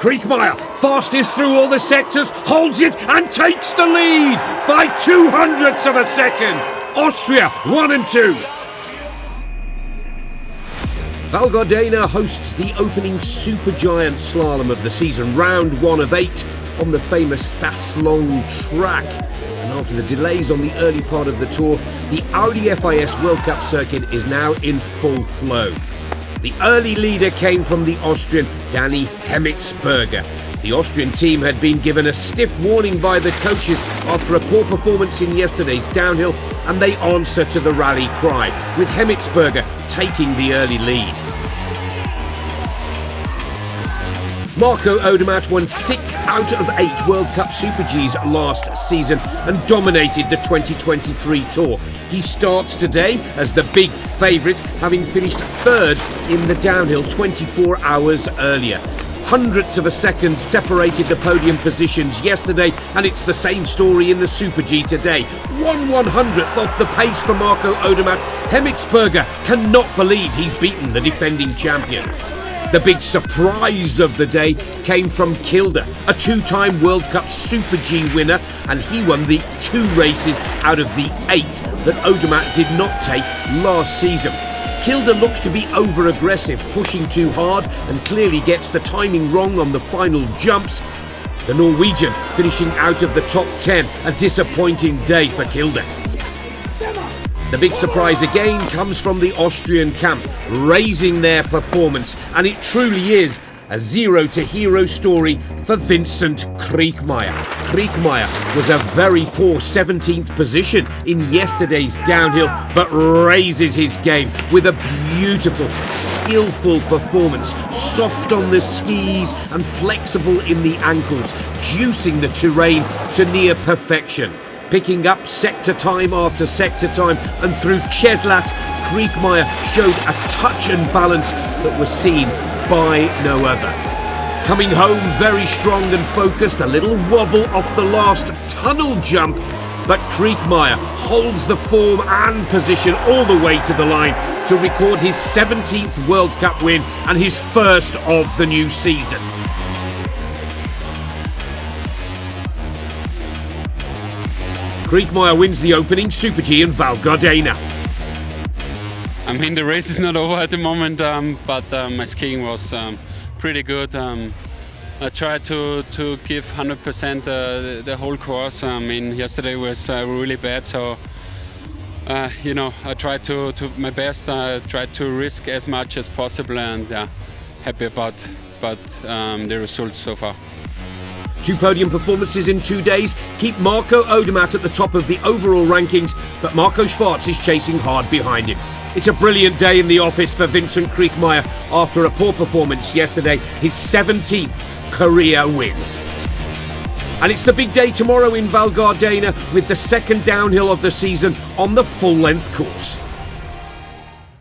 Kriechmayr, fastest through all the sectors, holds it and takes the lead by 0.02 of a second. Austria 1 and 2. Gardena hosts the opening supergiant slalom of the season, round 1 of 8 on the famous Saas-Long track. And after the delays on the early part of the tour, the Audi FIS World Cup circuit is now in full flow. The early leader came from the Austrian Hemetsberger. The Austrian team had been given a stiff warning by the coaches after a poor performance in yesterday's downhill, and they answer to the rally cry, with Hemetsberger taking the early lead. Marco Odermatt won 6 out of 8 World Cup Super Gs last season and dominated the 2023 Tour. He starts today as the big favourite, having finished 3rd in the downhill 24 hours earlier. 0.01 of a second separated the podium positions yesterday, and it's the same story in the Super G today. 1/100th off the pace for Marco Odermatt. Hemetsberger cannot believe he's beaten the defending champion. The big surprise of the day came from Kilde, a 2-time World Cup Super G winner, and he won the 2 races out of the 8 that Odermatt did not take last season. Kilde looks to be over-aggressive, pushing too hard, and clearly gets the timing wrong on the final jumps. The Norwegian finishing out of the top 10, a disappointing day for Kilde. The big surprise again comes from the Austrian camp, raising their performance, and it truly is a zero-to-hero story for Vincent Kriechmayr. Kriechmayr was a very poor 17th position in yesterday's downhill, but raises his game with a beautiful, skillful performance, soft on the skis and flexible in the ankles, juicing the terrain to near perfection. Picking up sector time after sector time, and through Ceslat, Kriechmayr showed a touch and balance that was seen by no other. Coming home very strong and focused, a little wobble off the last tunnel jump, but Kriechmayr holds the form and position all the way to the line to record his 17th World Cup win and his first of the new season. Kriechmayr wins the opening Super G in Gardena. I mean, the race is not over at the moment, but my skiing was pretty good. I tried to give 100% the whole course. I mean, yesterday was really bad, so I tried to my best. I tried to risk as much as possible, and happy about the results so far. 2 podium performances in 2 days keep Marco Odermatt at the top of the overall rankings, but Marco Schwarz is chasing hard behind him. It's a brilliant day in the office for Vincent Kriechmayr after a poor performance yesterday, his 17th career win. And it's the big day tomorrow in Gardena with the second downhill of the season on the full-length course.